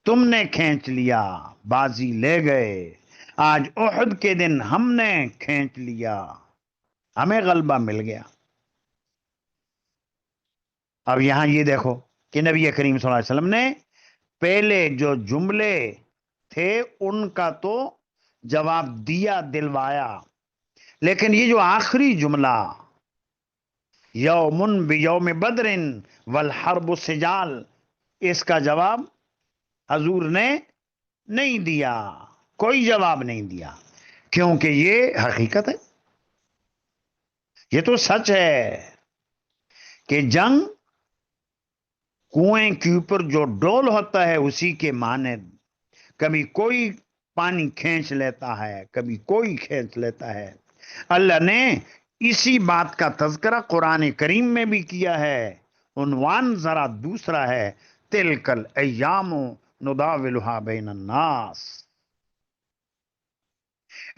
تم نے کھینچ لیا، بازی لے گئے، آج احد کے دن ہم نے کھینچ لیا، ہمیں غلبہ مل گیا۔ اب یہاں یہ دیکھو کہ نبی کریم صلی اللہ علیہ وسلم نے پہلے جو جملے تھے ان کا تو جواب دیا، دلوایا، لیکن یہ جو آخری جملہ یومن بیوم بدر والحرب سجال، اس کا جواب حضور نے نہیں دیا، کوئی جواب نہیں دیا، کیونکہ یہ حقیقت ہے، یہ تو سچ ہے کہ جنگ کنویں کے اوپر جو ڈول ہوتا ہے اسی کے مانند کبھی کوئی پانی کھینچ لیتا ہے، کبھی کوئی کھینچ لیتا ہے۔ اللہ نے اسی بات کا تذکرہ قرآن کریم میں بھی کیا ہے، عنوان ذرا دوسرا ہے، تلک الایام نداولها بین الناس،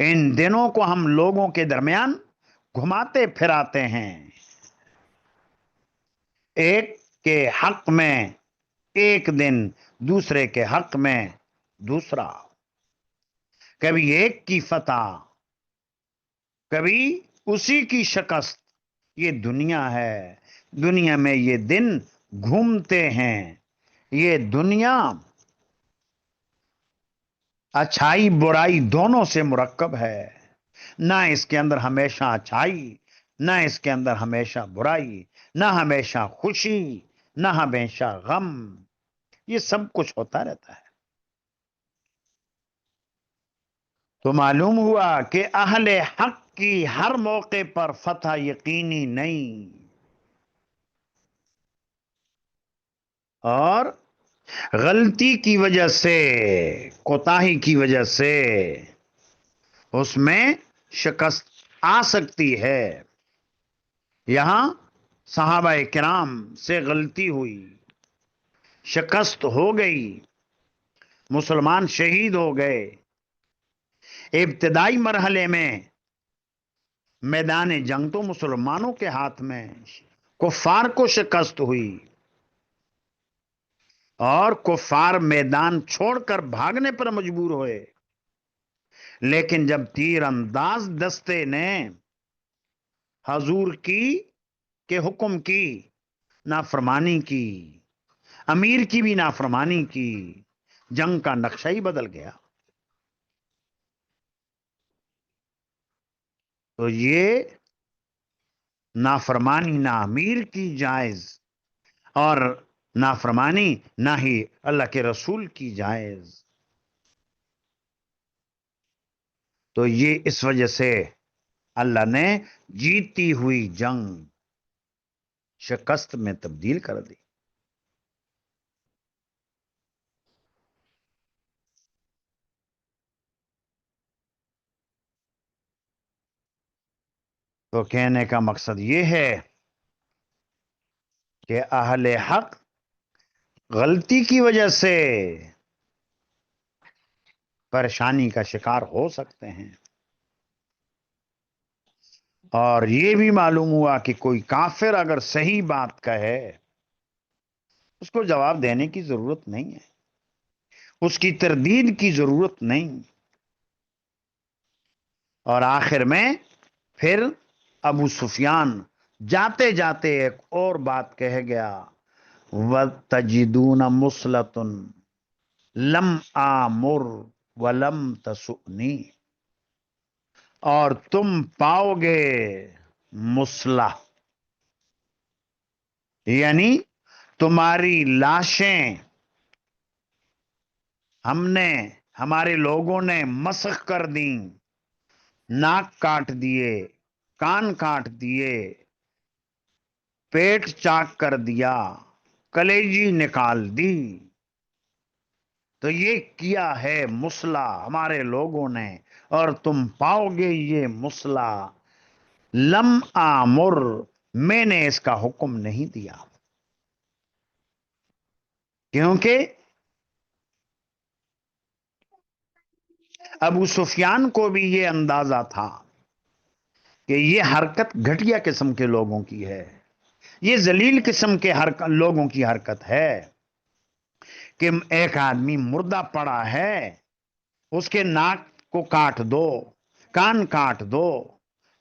ان دنوں کو ہم لوگوں کے درمیان گھماتے پھراتے ہیں، ایک کے حق میں ایک دن، دوسرے کے حق میں دوسرا، کبھی ایک کی فتح، کبھی اسی کی شکست، یہ دنیا ہے، دنیا میں یہ دن گھومتے ہیں، یہ دنیا اچھائی برائی دونوں سے مرکب ہے، نہ اس کے اندر ہمیشہ اچھائی، نہ اس کے اندر ہمیشہ برائی، نہ ہمیشہ خوشی، نہ ہمیشہ غم، یہ سب کچھ ہوتا رہتا ہے۔ تو معلوم ہوا کہ اہل حق کی ہر موقع پر فتح یقینی نہیں، اور غلطی کی وجہ سے، کوتاہی کی وجہ سے اس میں شکست آ سکتی ہے۔ یہاں صحابہ کرام سے غلطی ہوئی، شکست ہو گئی، مسلمان شہید ہو گئے، ابتدائی مرحلے میں میدان جنگ تو مسلمانوں کے ہاتھ میں، کفار کو شکست ہوئی، اور کفار میدان چھوڑ کر بھاگنے پر مجبور ہوئے، لیکن جب تیر انداز دستے نے حضور کی کے حکم کی نافرمانی کی، امیر کی بھی نافرمانی کی، جنگ کا نقشہ ہی بدل گیا۔ تو یہ نافرمانی نہ امیر کی جائز، اور نافرمانی نہ ہی اللہ کے رسول کی جائز، تو یہ اس وجہ سے اللہ نے جیتی ہوئی جنگ شکست میں تبدیل کر دی۔ تو کہنے کا مقصد یہ ہے کہ اہل حق غلطی کی وجہ سے پریشانی کا شکار ہو سکتے ہیں، اور یہ بھی معلوم ہوا کہ کوئی کافر اگر صحیح بات کہے اس کو جواب دینے کی ضرورت نہیں ہے، اس کی تردید کی ضرورت نہیں، اور آخر میں پھر ابو سفیان جاتے جاتے ایک اور بات کہہ گیا، وَتَجِدُونَ مُسْلَةٌ لم آمر ولم تسؤنی، اور تم پاؤ گے مسلح، یعنی تمہاری لاشیں ہم نے، ہمارے لوگوں نے مسخ کر دیں، ناک کاٹ دیے، کان کاٹ دیے، پیٹ چاک کر دیا، کلیجی نکال دی، تو یہ کیا ہے مسلح ہمارے لوگوں نے، اور تم پاؤ گے یہ مسلح لم آمر، میں نے اس کا حکم نہیں دیا، کیونکہ ابو سفیان کو بھی یہ اندازہ تھا کہ یہ حرکت گھٹیا قسم کے لوگوں کی ہے، یہ ذلیل قسم کے لوگوں کی حرکت ہے کہ ایک آدمی مردہ پڑا ہے، اس کے ناک کو کاٹ دو، کان کاٹ دو،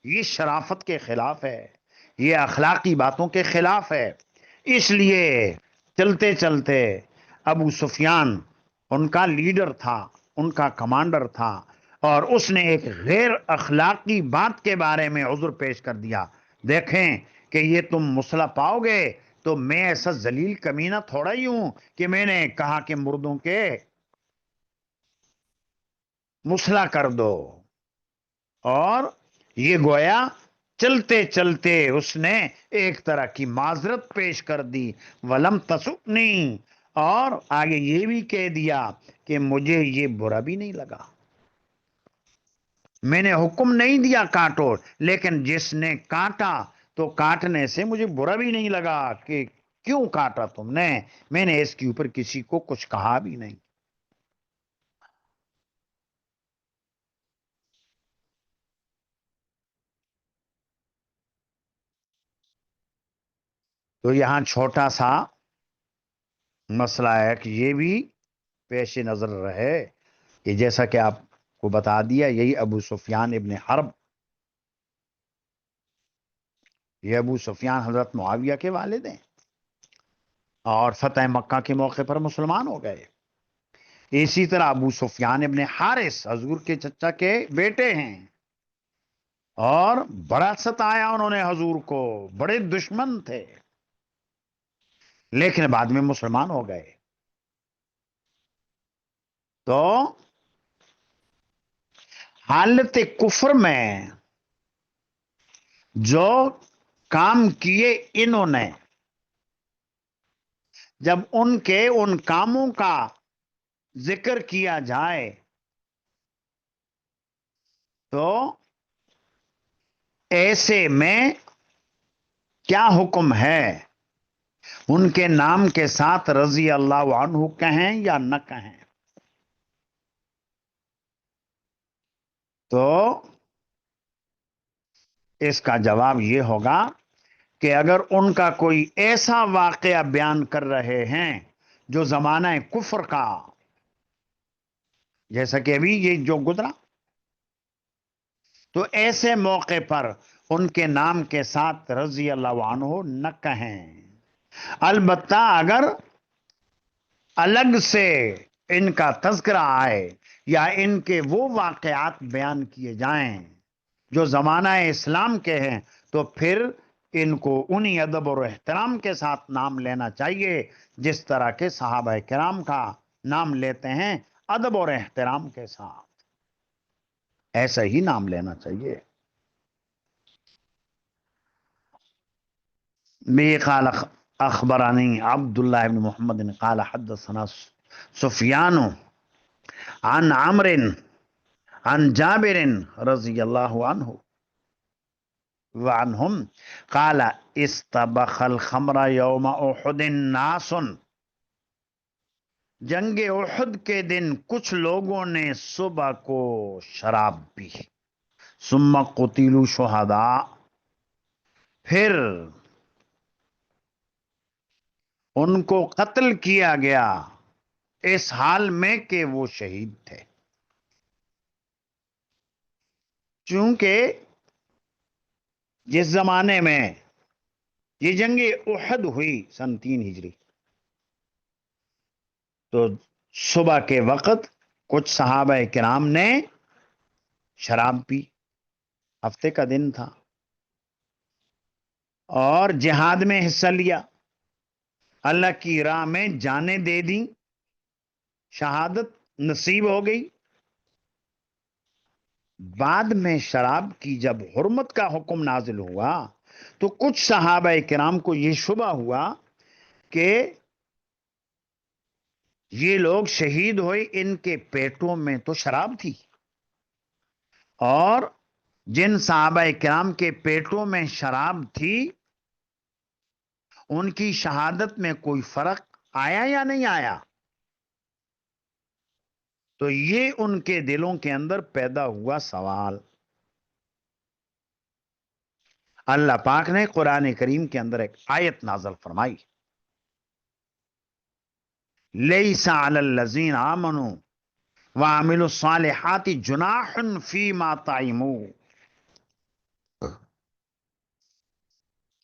یہ شرافت کے خلاف ہے، یہ اخلاقی باتوں کے خلاف ہے۔ اس لیے چلتے چلتے ابو سفیان ان کا لیڈر تھا، ان کا کمانڈر تھا، اور اس نے ایک غیر اخلاقی بات کے بارے میں عذر پیش کر دیا. دیکھیں کہ یہ تم مسئلہ پاؤ گے تو میں ایسا ذلیل کمینہ تھوڑا ہی ہوں کہ میں نے کہا کہ مردوں کے مسئلہ کر دو. اور یہ گویا چلتے چلتے اس نے ایک طرح کی معذرت پیش کر دی. ولم تسکنی، اور آگے یہ بھی کہہ دیا کہ مجھے یہ برا بھی نہیں لگا. میں نے حکم نہیں دیا کاٹو، لیکن جس نے کاٹا تو کاٹنے سے مجھے برا بھی نہیں لگا کہ کیوں کاٹا تم نے. میں نے اس کے اوپر کسی کو کچھ کہا بھی نہیں. تو یہاں چھوٹا سا مسئلہ ہے کہ یہ بھی پیش نظر رہے کہ جیسا کہ آپ کو بتا دیا، یہی ابو سفیان ابن حرب، یہ ابو سفیان حضرت معاویہ کے والد ہیں اور فتح مکہ کے موقع پر مسلمان ہو گئے. اسی طرح ابو سفیان ابن حارث حضور کے چچا کے بیٹے ہیں اور بڑا ستایا انہوں نے حضور کو، بڑے دشمن تھے لیکن بعد میں مسلمان ہو گئے. تو حالت کفر میں جو کام کیے انہوں نے، جب ان کے ان کاموں کا ذکر کیا جائے تو ایسے میں کیا حکم ہے؟ ان کے نام کے ساتھ رضی اللہ عنہ کہیں یا نہ کہیں؟ تو اس کا جواب یہ ہوگا کہ اگر ان کا کوئی ایسا واقعہ بیان کر رہے ہیں جو زمانہ کفر کا، جیسا کہ ابھی یہ جو گزرا، تو ایسے موقع پر ان کے نام کے ساتھ رضی اللہ عنہ نہ کہیں. البتہ اگر الگ سے ان کا تذکرہ آئے یا ان کے وہ واقعات بیان کیے جائیں جو زمانہ اسلام کے ہیں تو پھر ان کو انہی ادب اور احترام کے ساتھ نام لینا چاہیے جس طرح کے صحابہ کرام کا نام لیتے ہیں، ادب اور احترام کے ساتھ ایسا ہی نام لینا چاہیے. بھی قال اخبرانی عبداللہ بن محمد قال حدثنا سفیان عن عمرو عن جابر رضی اللہ عنہ وعنہم قال استبخ الخمر یوم احد ناس، جنگ احد کے دن کچھ لوگوں نے صبح کو شراب پی. ثم قتلوا شہداء، پھر ان کو قتل کیا گیا اس حال میں کہ وہ شہید تھے. چونکہ جس زمانے میں یہ جنگ احد ہوئی سن 3 ہجری، تو صبح کے وقت کچھ صحابہ کرام نے شراب پی، ہفتے کا دن تھا، اور جہاد میں حصہ لیا، اللہ کی راہ میں جانیں دے دیں، شہادت نصیب ہو گئی. بعد میں شراب کی جب حرمت کا حکم نازل ہوا تو کچھ صحابہ کرام کو یہ شبہ ہوا کہ یہ لوگ شہید ہوئے، ان کے پیٹوں میں تو شراب تھی، اور جن صحابہ کرام کے پیٹوں میں شراب تھی ان کی شہادت میں کوئی فرق آیا یا نہیں آیا؟ تو یہ ان کے دلوں کے اندر پیدا ہوا سوال. اللہ پاک نے قرآن کریم کے اندر ایک آیت نازل فرمائی، لیس علی الذین آمنوا وعملوا الصالحات جناح فیما طعموا،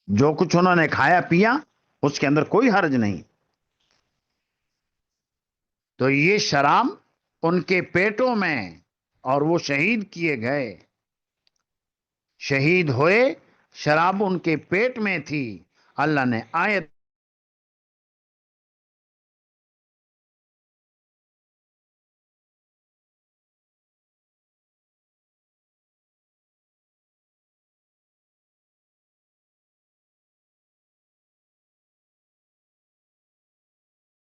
جو کچھ انہوں نے کھایا پیا اس کے اندر کوئی حرج نہیں. تو یہ شراب ان کے پیٹوں میں اور وہ شہید کیے گئے، شہید ہوئے، شراب ان کے پیٹ میں تھی۔ اللہ نے آیت